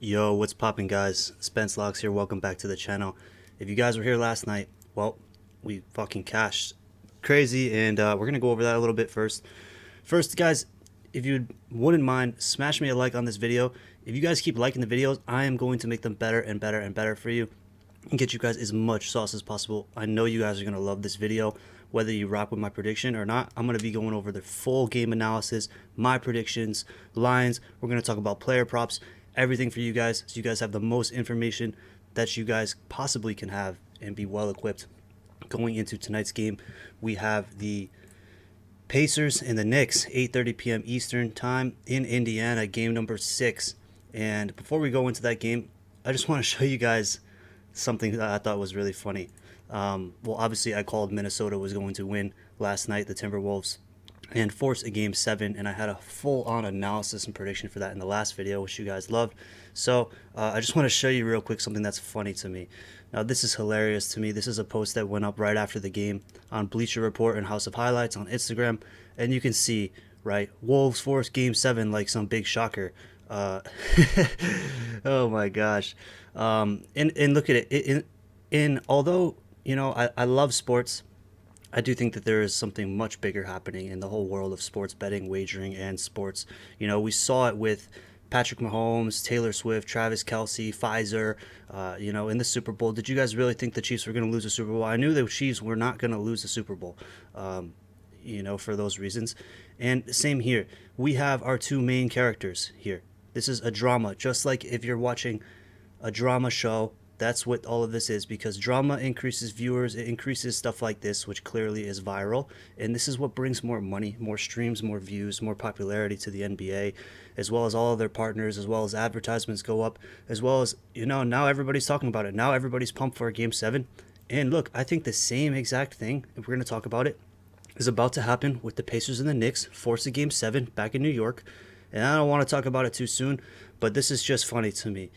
Yo, what's poppin', guys? Spence Locks here. Welcome back to the channel. If you guys were here last night, well, we fucking cashed crazy, and we're gonna go over that a little bit first. First, guys, if you wouldn't mind, smash me a like on this video. If you guys keep liking the videos, I am going to make them better and better and better for you and get you guys as much sauce as possible. I know you guys are gonna love this video. Whether you rock with my prediction or not, I'm going to be going over the full game analysis, my predictions, lines. We're going to talk about player props, everything for you guys, so you guys have the most information that you guys possibly can have and be well equipped. Going into tonight's game, we have the Pacers and the Knicks, 8:30 p.m. Eastern time in Indiana, game number 6. And before we go into that game, I just want to show you guys something that I thought was really funny. Well, obviously, I called Minnesota was going to win last night, the Timberwolves, and force a game 7. And I had a full-on analysis and prediction for that in the last video, which you guys loved. So I just want to show you real quick something that's funny to me. Now, this is hilarious to me. This is a post that went up right after the game on Bleacher Report and House of Highlights on Instagram. And you can see, right, Wolves force game 7 like some big shocker. Oh my gosh. And look at it. Although, I love sports, I do think that there is something much bigger happening in the whole world of sports betting, wagering, and sports. We saw it with Patrick Mahomes, Taylor Swift, Travis Kelce, Pfizer, in the Super Bowl. Did you guys really think the Chiefs were going to lose the Super Bowl? I knew the Chiefs were not going to lose the Super Bowl, for those reasons. And same here. We have our two main characters here. This is a drama, just like if you're watching a drama show. That's what all of this is, because drama increases viewers, it increases stuff like this, which clearly is viral. And this is what brings more money, more streams, more views, more popularity to the NBA, as well as all of their partners, as well as advertisements go up, as well as, now everybody's talking about it. Now everybody's pumped for a game 7. And look, I think the same exact thing, if we're going to talk about it, is about to happen with the Pacers and the Knicks, force a game 7 back in New York. And I don't want to talk about it too soon, but this is just funny to me.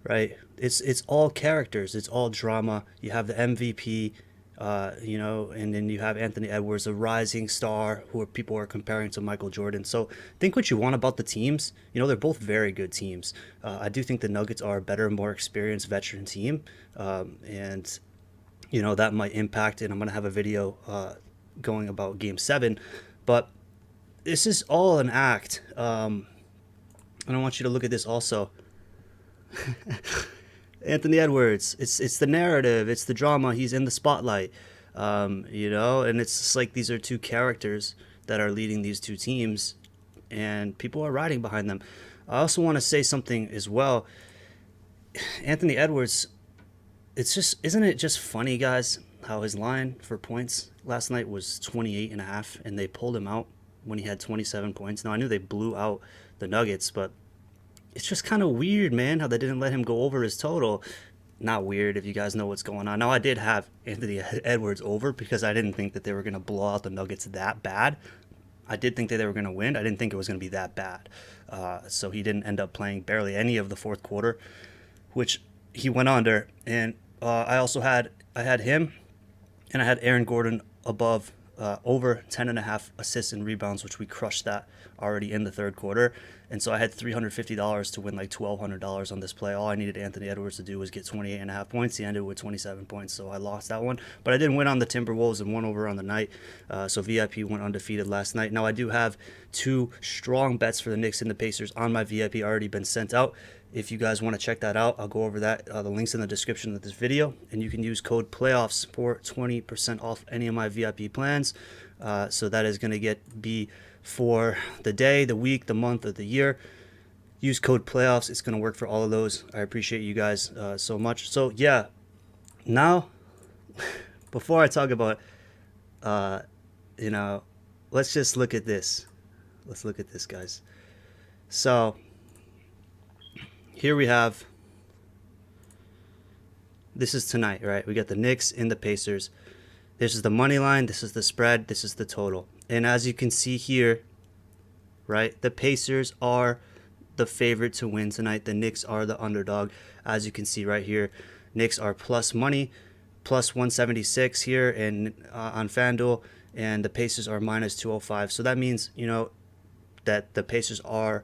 Right, it's all characters, it's all drama. You have the MVP, and then you have Anthony Edwards, a rising star who people are comparing to Michael Jordan. So think what you want about the teams. They're both very good teams. I do think the Nuggets are a better, more experienced veteran team, and that might impact. And I'm gonna have a video going about Game 7, but this is all an act. And I want you to look at this also. Anthony Edwards, it's the narrative, it's the drama, he's in the spotlight, and it's just like these are two characters that are leading these two teams, and people are riding behind them. I also want to say something as well. Anthony Edwards, isn't it just funny, guys, how his line for points last night was 28.5, and they pulled him out when he had 27 points. Now, I knew they blew out the Nuggets, but it's just kind of weird, man, how they didn't let him go over his total. Not weird if you guys know what's going on. Now, I did have Anthony Edwards over because I didn't think that they were going to blow out the Nuggets that bad. I did think that they were going to win. I didn't think it was going to be that bad. So he didn't end up playing barely any of the fourth quarter, which he went under. And I had him, and I had Aaron Gordon above over 10.5 assists and rebounds, which we crushed that already in the third quarter. And so I had $350 to win like $1,200 on this play. All I needed Anthony Edwards to do was get 28.5 points. He ended with 27 points, so I lost that one. But I did win on the Timberwolves and won over on the night. So VIP went undefeated last night. Now I do have two strong bets for the Knicks and the Pacers on my VIP already been sent out. If you guys want to check that out, I'll go over that. The link's in the description of this video, and you can use code PLAYOFFS for 20% off any of my VIP plans. So that is going to be for the day, the week, the month, or the year. Use code PLAYOFFS. It's going to work for all of those. I appreciate you guys so much. So yeah, now before I talk about, let's just look at this. Let's look at this, guys. So here we have, this is tonight, right? We got the Knicks and the Pacers. This is the money line, this is the spread, this is the total. And as you can see here, right, the Pacers are the favorite to win tonight. The Knicks are the underdog. As you can see right here, Knicks are plus money, plus 176 here and on FanDuel, and the Pacers are minus 205. So that means, that the Pacers are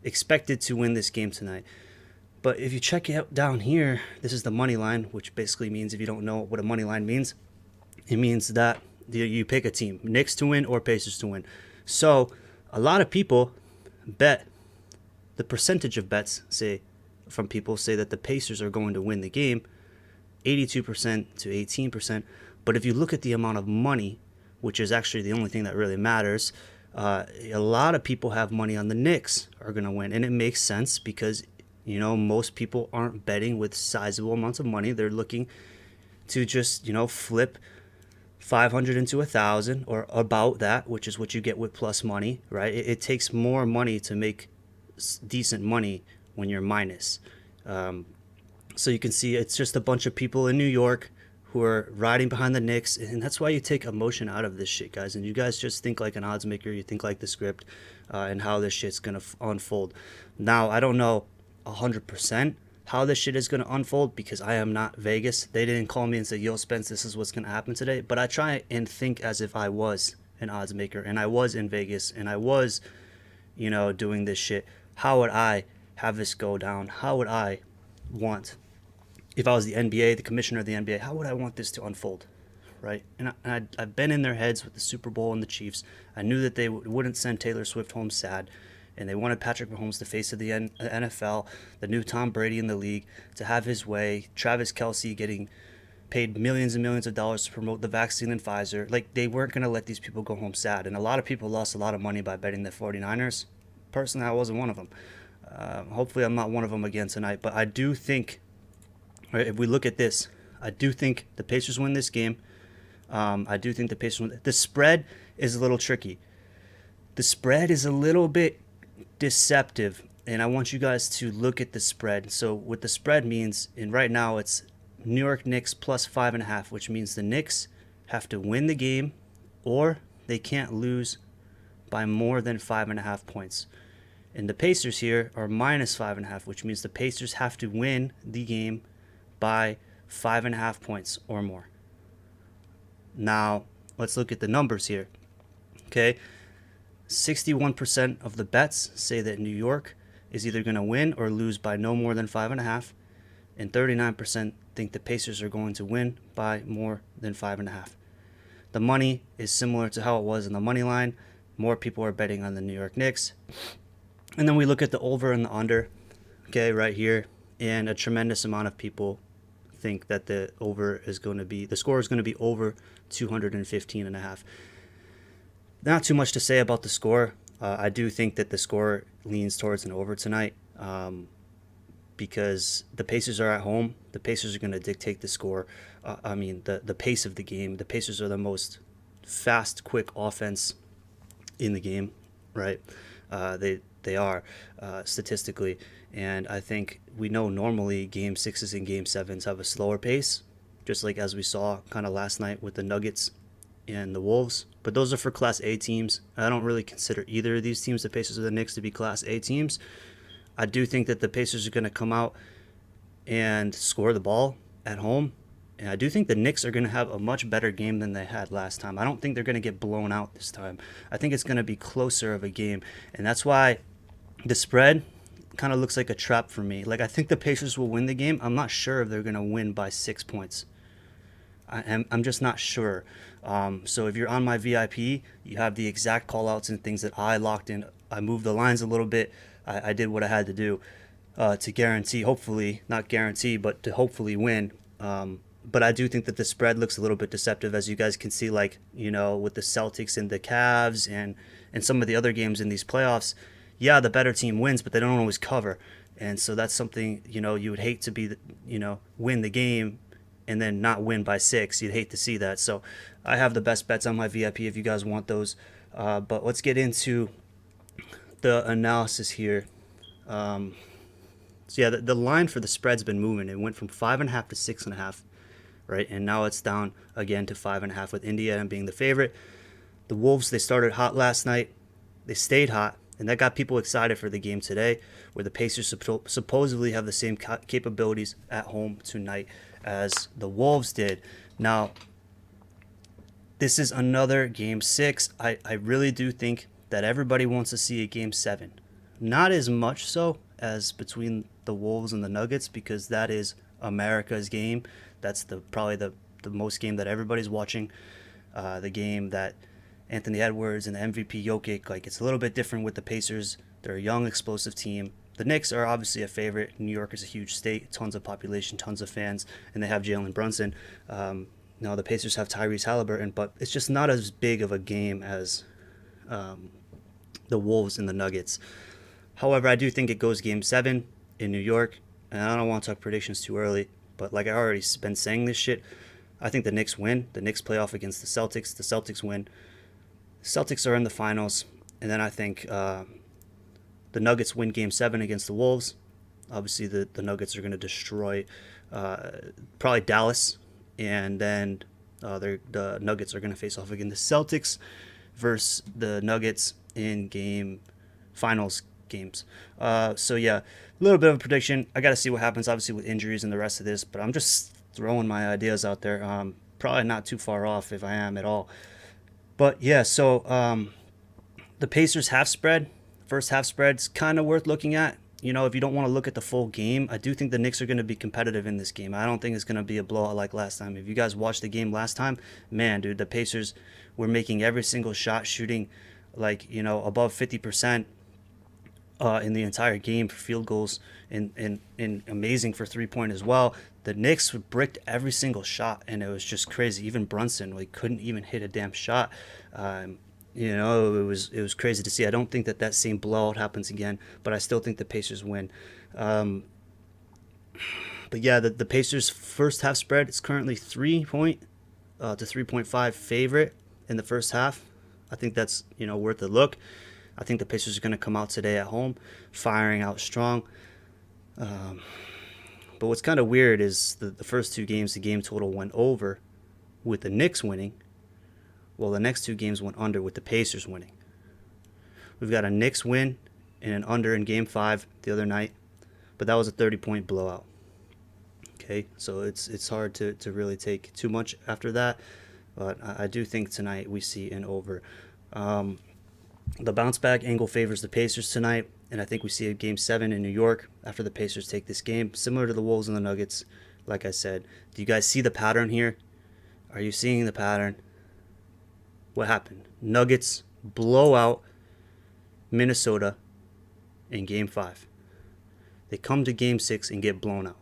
expected to win this game tonight. But if you check it out down here, this is the money line, which basically means, if you don't know what a money line means, it means that you pick a team, Knicks to win or Pacers to win. So a lot of people bet, the percentage of bets say from people say that the Pacers are going to win the game, 82% to 18%. But if you look at the amount of money, which is actually the only thing that really matters, a lot of people have money on the Knicks are going to win. And it makes sense because, most people aren't betting with sizable amounts of money. They're looking to just, flip 500 into 1,000 or about that, which is what you get with plus money, right? It takes more money to make decent money when you're minus. So you can see it's just a bunch of people in New York who are riding behind the Knicks, and that's why you take emotion out of this shit, guys. And you guys just think like an odds maker. You think like the script and how this shit's gonna unfold. Now, I don't know 100% how this shit is gonna unfold because I am not Vegas. They didn't call me and say, "Yo, Spence, this is what's gonna happen today." But I try and think as if I was an odds maker and I was in Vegas and I was, doing this shit. How would I have this go down? How would I want, if I was the NBA, the commissioner of the NBA, how would I want this to unfold, right? And I've been in their heads with the Super Bowl and the Chiefs. I knew that they wouldn't send Taylor Swift home sad, and they wanted Patrick Mahomes, the face of the NFL, the new Tom Brady in the league, to have his way. Travis Kelce getting paid millions and millions of dollars to promote the vaccine and Pfizer. Like, they weren't going to let these people go home sad. And a lot of people lost a lot of money by betting the 49ers. Personally, I wasn't one of them. Hopefully I'm not one of them again tonight. But I do think, right, if we look at this, I do think the Pacers win this game. I do think the Pacers win. The spread is a little tricky. The spread is a little bit deceptive, and I want you guys to look at the spread. So what the spread means, and right now it's New York Knicks plus 5.5, which means the Knicks have to win the game or they can't lose by more than 5.5 points. And the Pacers here are minus 5.5, which means the Pacers have to win the game by 5.5 points or more. Now, let's look at the numbers here. Okay, 61% of the bets say that New York is either going to win or lose by no more than 5.5, and 39% think the Pacers are going to win by more than 5.5. The money is similar to how it was in the money line. More people are betting on the New York Knicks. And then we look at the over and the under, okay, right here, and a tremendous amount of people think that the score is going to be over 215.5. Not too much to say about the score. I do think that the score leans towards an over tonight because the Pacers are at home. The Pacers are going to dictate the score. The pace of the game. The Pacers are the most fast, quick offense in the game, right? They are statistically, and I think we know normally Game 6s and Game 7s have a slower pace, just like as we saw kind of last night with the Nuggets and the Wolves. But those are for Class A teams. I don't really consider either of these teams, the Pacers or the Knicks, to be Class A teams. I do think that the Pacers are going to come out and score the ball at home. And I do think the Knicks are going to have a much better game than they had last time. I don't think they're going to get blown out this time. I think it's going to be closer of a game. And that's why the spread kind of looks like a trap for me. Like, I think the Pacers will win the game. I'm not sure if they're going to win by 6 points. I'm just not sure. So if you're on my VIP, you have the exact call-outs and things that I locked in. I moved the lines a little bit. I did what I had to do to guarantee, hopefully, not guarantee, but to hopefully win. But I do think that the spread looks a little bit deceptive, as you guys can see, like, with the Celtics and the Cavs and some of the other games in these playoffs. Yeah, the better team wins, but they don't always cover. And so that's something, you would hate to be, win the game and then not win by 6. You'd hate to see that. So I have the best bets on my VIP if you guys want those. But let's get into the analysis here. So yeah, the line for the spread's been moving. It went from 5.5 to 6.5, right? And now it's down again to 5.5 with Indiana being the favorite. The Wolves, they started hot last night. They stayed hot, and that got people excited for the game today, where the Pacers supposedly have the same capabilities at home tonight as the Wolves did. Now, this is another Game 6. I really do think that everybody wants to see a Game 7. Not as much so as between the Wolves and the Nuggets because that is America's game. That's probably the most game that everybody's watching. The game that Anthony Edwards and the MVP Jokic, like it's a little bit different with the Pacers. They're a young, explosive team. The Knicks are obviously a favorite. New York is a huge state, tons of population, tons of fans, and they have Jalen Brunson. Now the Pacers have Tyrese Halliburton, but it's just not as big of a game as the Wolves and the Nuggets. However, I do think it goes Game 7 in New York, and I don't want to talk predictions too early, but like I already been saying this shit, I think the Knicks win. The Knicks play off against the Celtics. The Celtics win. The Celtics are in the finals, and then I think the Nuggets win Game 7 against the Wolves. Obviously, the Nuggets are going to destroy probably Dallas, and then the Nuggets are going to face off against the Celtics versus the Nuggets in finals games. So yeah, a little bit of a prediction. I got to see what happens, obviously, with injuries and the rest of this, but I'm just throwing my ideas out there. Probably not too far off if I am at all. But yeah, so the Pacers half spread, first half spread's kind of worth looking at. You know, if you don't want to look at the full game, I do think the Knicks are going to be competitive in this game. I don't think it's going to be a blowout like last time. If you guys watched the game last time, man, dude, the Pacers were making every single shot, shooting like, you know, above 50% in the entire game for field goals and amazing for three-point as well. The Knicks bricked every single shot, and it was just crazy. Even Brunson, like, couldn't even hit a damn shot. You know, it was crazy to see. I don't think that same blowout happens again, but I still think the Pacers win. But yeah, the Pacers' first half spread is currently 3-point to 3.5 favorite in the first half. I think that's, you know, worth a look. I think the Pacers are going to come out today at home, firing out strong. But what's kind of weird is the first two games, the game total went over with the Knicks winning. Well, the next two games went under with the Pacers winning. We've got a Knicks win and an under in Game 5 the other night, but that was a 30-point blowout. Okay, so it's hard to really take too much after that, but I do think tonight we see an over. The bounce back angle favors the Pacers tonight, and I think we see a Game 7 in New York after the Pacers take this game, similar to the Wolves and the Nuggets. Like I said, do you guys see the pattern here? Are you seeing the pattern? What happened? Nuggets blow out Minnesota in Game 5. They come to Game 6 and get blown out.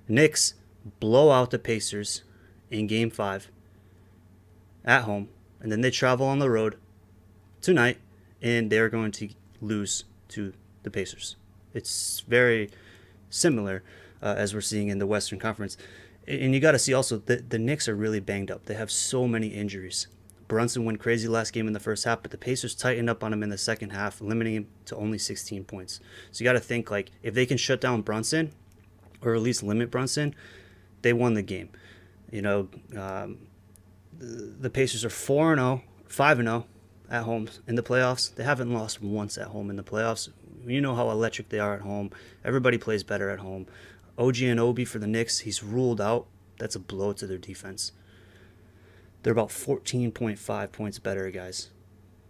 Knicks blow out the Pacers in Game 5 at home, and then they travel on the road tonight, and they're going to lose to the Pacers. It's very similar as we're seeing in the Western Conference. And you got to see also that the Knicks are really banged up. They have so many injuries. Brunson went crazy last game in the first half, but the Pacers tightened up on him in the second half, limiting him to only 16 points. So you got to think, like, if they can shut down Brunson, or at least limit Brunson, they won the game. You know, the Pacers are 4-0, 5-0 at home in the playoffs. They haven't lost once at home in the playoffs. You know how electric they are at home. Everybody plays better at home. OG Anunoby for the Knicks, he's ruled out. That's a blow to their defense. They're about 14.5 points better, guys,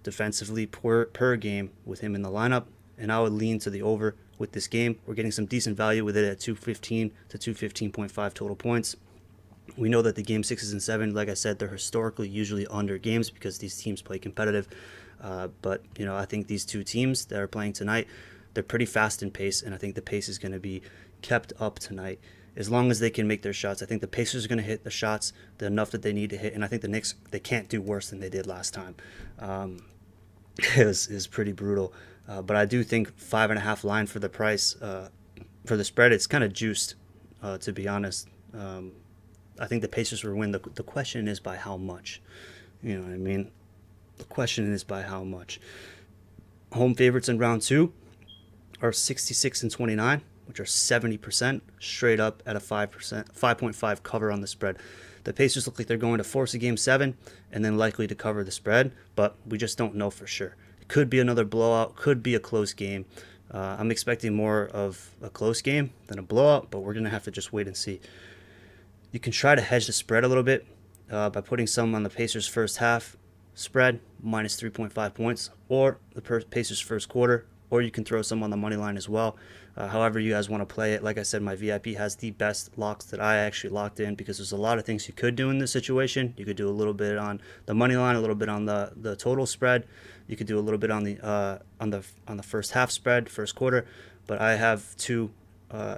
defensively per game with him in the lineup. And I would lean to the over with this game. We're getting some decent value with it at 215 to 215.5 total points. We know that the Game 6s and 7, like I said, they're historically usually under games because these teams play competitive. But, you know, I think these two teams that are playing tonight, they're pretty fast in pace, and I think the pace is going to be kept up tonight. As long as they can make their shots, I think the Pacers are going to hit the shots, the enough that they need to hit, and I think the Knicks, they can't do worse than they did last time. It was pretty brutal. But I do think 5.5 line for the price, for the spread, it's kind of juiced, to be honest. I think the Pacers will win. The question is by how much. You know what I mean? The question is by how much. Home favorites in round 2 are 66 and 29, which are 70% straight up at a 5.5 cover on the spread. The Pacers look like they're going to force a Game 7 and then likely to cover the spread, but we just don't know for sure. It could be another blowout, could be a close game. I'm expecting more of a close game than a blowout, but we're going to have to just wait and see. You can try to hedge the spread a little bit by putting some on the Pacers' first half spread, minus 3.5 points, or the Pacers' first quarter, or you can throw some on the money line as well. However you guys want to play it. Like I said, my VIP has the best locks that I actually locked in, because there's a lot of things you could do in this situation. You could do a little bit on the money line, a little bit on the total spread. You could do a little bit on the first half spread, first quarter. But I have two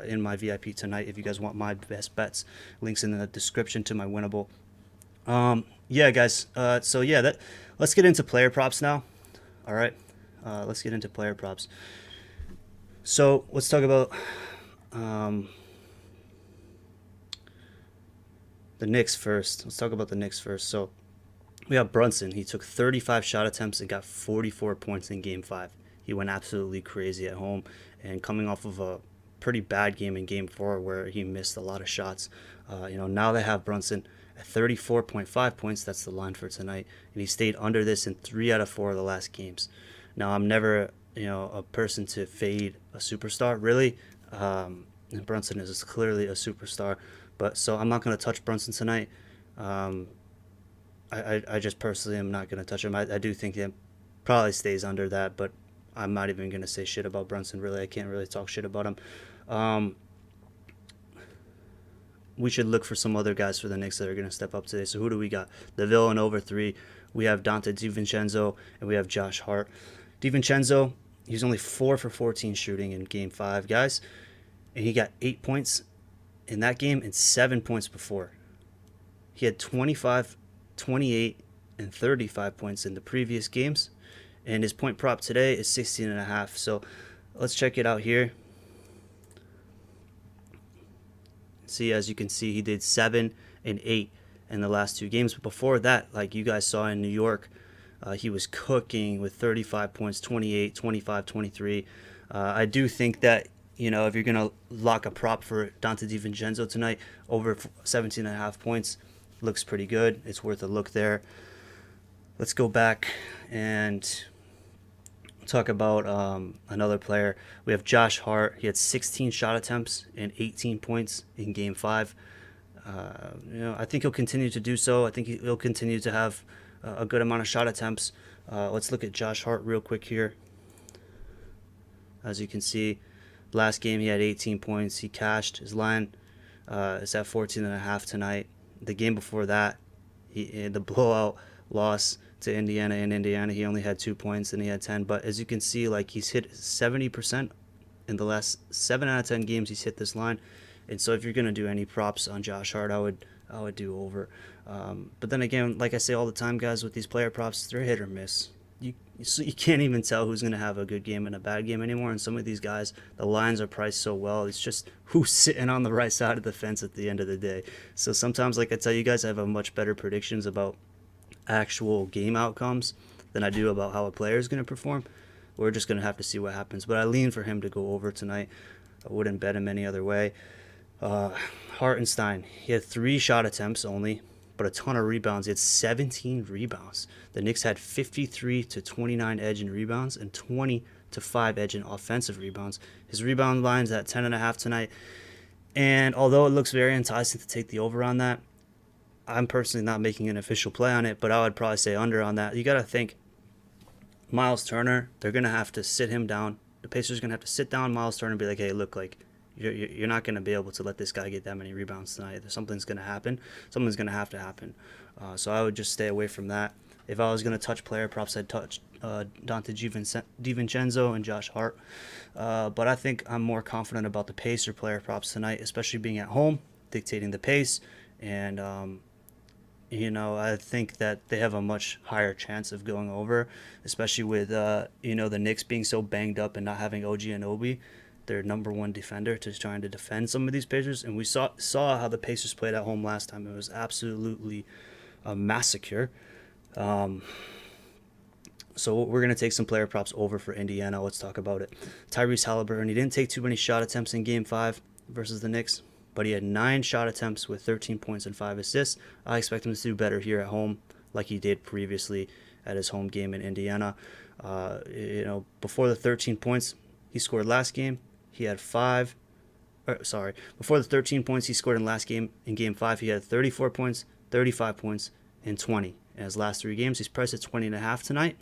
in my VIP tonight. If you guys want my best bets, links in the description to my winnable. Yeah, guys. So yeah, let's get into player props now. All right. Let's get into player props. So let's talk about the Knicks first. Let's talk about the Knicks first. So we have Brunson. He took 35 shot attempts and got 44 points in Game 5. He went absolutely crazy at home, and coming off of a pretty bad game in Game 4 where he missed a lot of shots. Now they have Brunson at 34.5 points. That's the line for tonight, and he stayed under this in 3 out of 4 of the last games. Now, I'm never a person to fade a superstar, really. And Brunson is clearly a superstar, but so I'm not going to touch Brunson tonight. I just personally am not going to touch him. I do think he probably stays under that, but I'm not even going to say shit about Brunson, really. I can't really talk shit about him. We should look for some other guys for the Knicks that are going to step up today. So who do we got? The villain over 3. We have Dante DiVincenzo, and we have Josh Hart. DiVincenzo, he's only 4 for 14 shooting in Game 5, guys. And he got 8 points in that game and 7 points before. He had 25, 28, and 35 points in the previous games. And his point prop today is 16.5. So let's check it out here. See, as you can see, he did 7 and 8 in the last 2 games. But before that, like you guys saw in New York, he was cooking with 35 points, 28, 25, 23. I do think that, if you're going to lock a prop for Dante DiVincenzo tonight, over 17.5 points looks pretty good. It's worth a look there. Let's go back and talk about another player. We have Josh Hart. He had 16 shot attempts and 18 points in Game 5. I think he'll continue to do so. I think he'll continue to have a good amount of shot attempts. Let's look at Josh Hart real quick here. As you can see, last game he had 18 points. He cashed. His line is at 14.5 tonight. The game before that, the blowout loss to Indiana in Indiana, he only had 2 points and he had 10. But as you can see, like, he's hit 70% in the last 7 out of 10 games. He's hit this line. And so if you're going to do any props on Josh Hart, I would do over. But then again, like I say all the time, guys, with these player props, they're hit or miss. You can't even tell who's going to have a good game and a bad game anymore. And some of these guys, the lines are priced so well. It's just who's sitting on the right side of the fence at the end of the day. So sometimes, like I tell you guys, I have a much better predictions about actual game outcomes than I do about how a player is going to perform. We're just going to have to see what happens. But I lean for him to go over tonight. I wouldn't bet him any other way. Hartenstein, he had 3 shot attempts only, but a ton of rebounds. He had 17 rebounds. The Knicks had 53-29 edge in rebounds and 20-5 edge in offensive rebounds. His rebound line's at 10.5 tonight. And although it looks very enticing to take the over on that, I'm personally not making an official play on it, but I would probably say under on that. You got to think, Miles Turner, they're going to have to sit him down. The Pacers are going to have to sit down Miles Turner and be like, hey, look, like, you're not going to be able to let this guy get that many rebounds tonight. Something's going to happen. Something's going to have to happen. So I would just stay away from that. If I was going to touch player props, I'd touch Dante DiVincenzo and Josh Hart. But I think I'm more confident about the Pacer player props tonight, especially being at home, dictating the pace. And, I think that they have a much higher chance of going over, especially with, the Knicks being so banged up and not having OG Anunoby, their number 1 defender, to trying to defend some of these Pacers. And we saw how the Pacers played at home last time. It was absolutely a massacre. So we're going to take some player props over for Indiana. Let's talk about it. Tyrese Halliburton, he didn't take too many shot attempts in Game 5 versus the Knicks, but he had 9 shot attempts with 13 points and 5 assists. I expect him to do better here at home like he did previously at his home game in Indiana. Before the 13 points he scored last game, he had before the 13 points he scored in Game 5, he had 34 points, 35 points, and 20. In his last 3 games, he's priced at 20.5 tonight.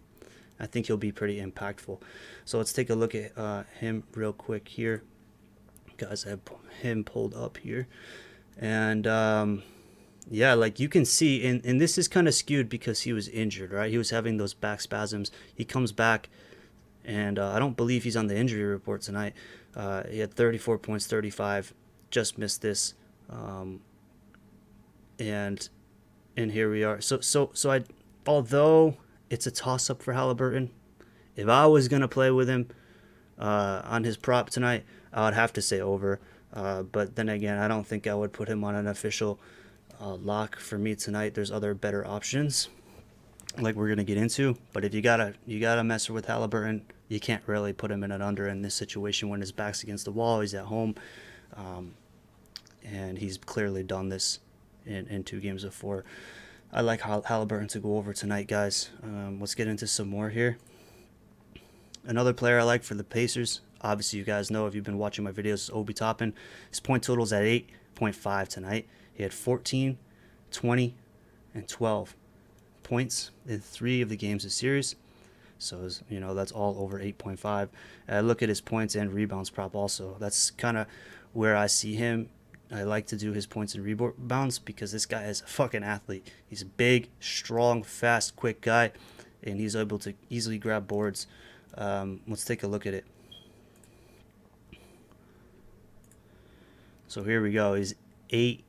I think he'll be pretty impactful. So let's take a look at him real quick here. Guys, I have him pulled up here. And yeah, like you can see, and this is kind of skewed because he was injured, right? He was having those back spasms. He comes back, and I don't believe he's on the injury report tonight. He had 34 points, 35, just missed this. And here we are. So I, although it's a toss-up for Halliburton, if I was going to play with him on his prop tonight, I would have to say over. But then again, I don't think I would put him on an official lock for me tonight. There's other better options, like we're gonna get into. But if you gotta mess with Halliburton, you can't really put him in an under in this situation when his back's against the wall. He's at home, and he's clearly done this in 2 games of 4. I like Halliburton to go over tonight, guys. Let's get into some more here. Another player I like for the Pacers, obviously you guys know if you've been watching my videos, is Obi Toppin. His point total's at 8.5 tonight. He had 14, 20, and 12 points in 3 of the games this series. So, you know, that's all over 8.5. Look at his points and rebounds prop also. That's kind of where I see him. I like to do his points and rebounds because this guy is a fucking athlete. He's a big, strong, fast, quick guy, and he's able to easily grab boards. Let's take a look at it. So here we go. He's 8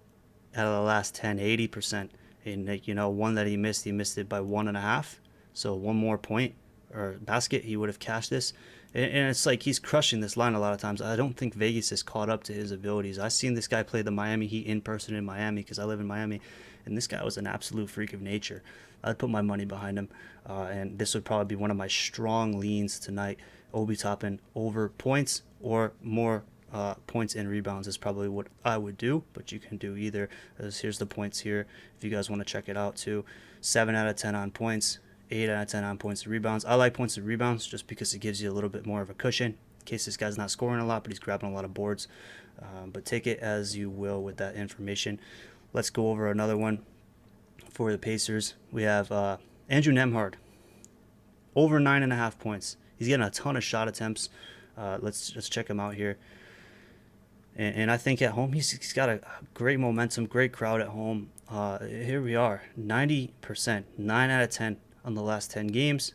out of the last 10, 80%. And, you know, one that he missed it by 1.5. So one more point or basket, he would have cashed this. And it's like he's crushing this line a lot of times. I don't think Vegas has caught up to his abilities. I've seen this guy play the Miami Heat in person in Miami because I live in Miami. And this guy was an absolute freak of nature. I'd put my money behind him. And this would probably be one of my strong leans tonight. Obi Toppin over points or more points and rebounds is probably what I would do, but you can do either. Here's the points here if you guys want to check it out too. 7 out of 10 on points, 8 out of 10 on points and rebounds. I like points and rebounds just because it gives you a little bit more of a cushion in case this guy's not scoring a lot, but he's grabbing a lot of boards. But take it as you will with that information. Let's go over another one for the Pacers. We have Andrew Nembhard, over 9.5 points. He's getting a ton of shot attempts. Let's check him out here. And I think at home he's got a great momentum, great crowd at home. Here we are, 90%, 9 out of 10 on the last 10 games.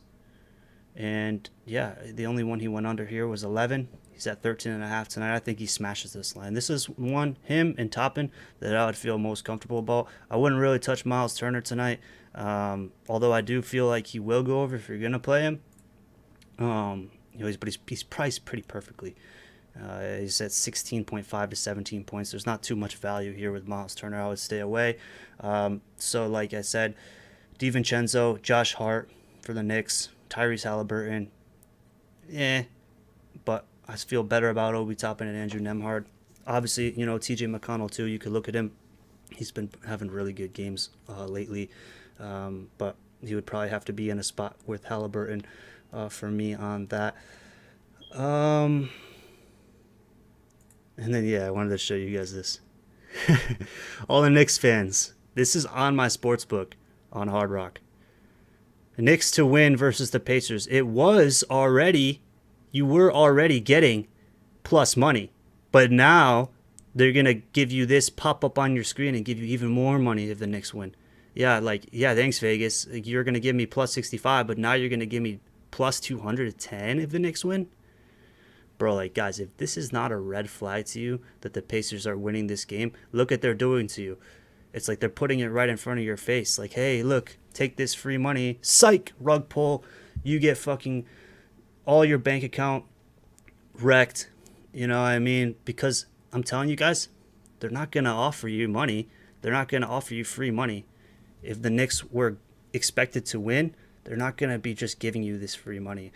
And yeah, the only one he went under here was 11. He's at 13.5 tonight. I think he smashes this line. This is him and Toppin that I would feel most comfortable about. I wouldn't really touch Miles Turner tonight, although I do feel like he will go over if you're gonna play him. You know, but he's priced pretty perfectly. He's at 16.5 to 17 points. There's not too much value here with Miles Turner. I would stay away. So like I said, DiVincenzo, Josh Hart for the Knicks, Tyrese Halliburton. But I feel better about Obi Toppin and Andrew Nembhard. Obviously, you know, TJ McConnell too. You could look at him. He's been having really good games lately. But he would probably have to be in a spot with Halliburton for me on that. And then, yeah, I wanted to show you guys this. All the Knicks fans, this is on my sportsbook on Hard Rock. The Knicks to win versus the Pacers. You were already getting plus money. But now they're going to give you this pop up on your screen and give you even more money if the Knicks win. Yeah, thanks, Vegas. You're going to give me plus 65, but now you're going to give me plus 210 if the Knicks win? Bro, like, guys, if this is not a red flag to you that the Pacers are winning this game, look what they're doing to you. It's like they're putting it right in front of your face. Like, hey, look, take this free money. Psych, rug pull. You get fucking all your bank account wrecked. You know what I mean? Because I'm telling you guys, they're not going to offer you money. They're not going to offer you free money. If the Knicks were expected to win, they're not going to be just giving you this free money.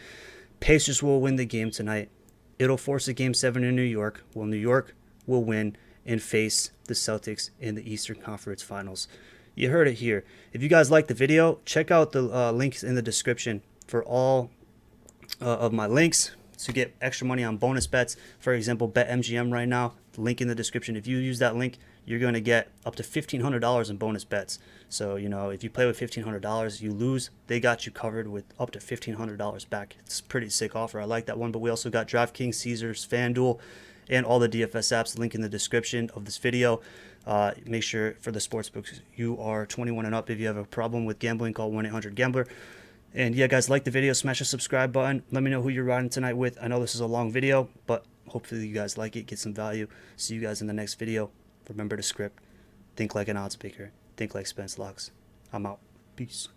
Pacers will win the game tonight. It'll force a Game 7 in New York. Well, New York will win and face the Celtics in the Eastern Conference Finals. You heard it here. If you guys like the video, check out the links in the description for all of my links to get extra money on bonus bets. For example, BetMGM right now, link in the description. If you use that link, you're going to get up to $1,500 in bonus bets. So, you know, if you play with $1,500, you lose, they got you covered with up to $1,500 back. It's a pretty sick offer. I like that one. But we also got DraftKings, Caesars, FanDuel, and all the DFS apps. Link in the description of this video. Make sure for the sportsbooks you are 21 and up. If you have a problem with gambling, call 1-800-GAMBLER. And yeah, guys, like the video, smash the subscribe button. Let me know who you're riding tonight with. I know this is a long video, but hopefully you guys like it, get some value. See you guys in the next video. Remember to script. Think like an odds maker. Think like Spence Locks. I'm out. Peace.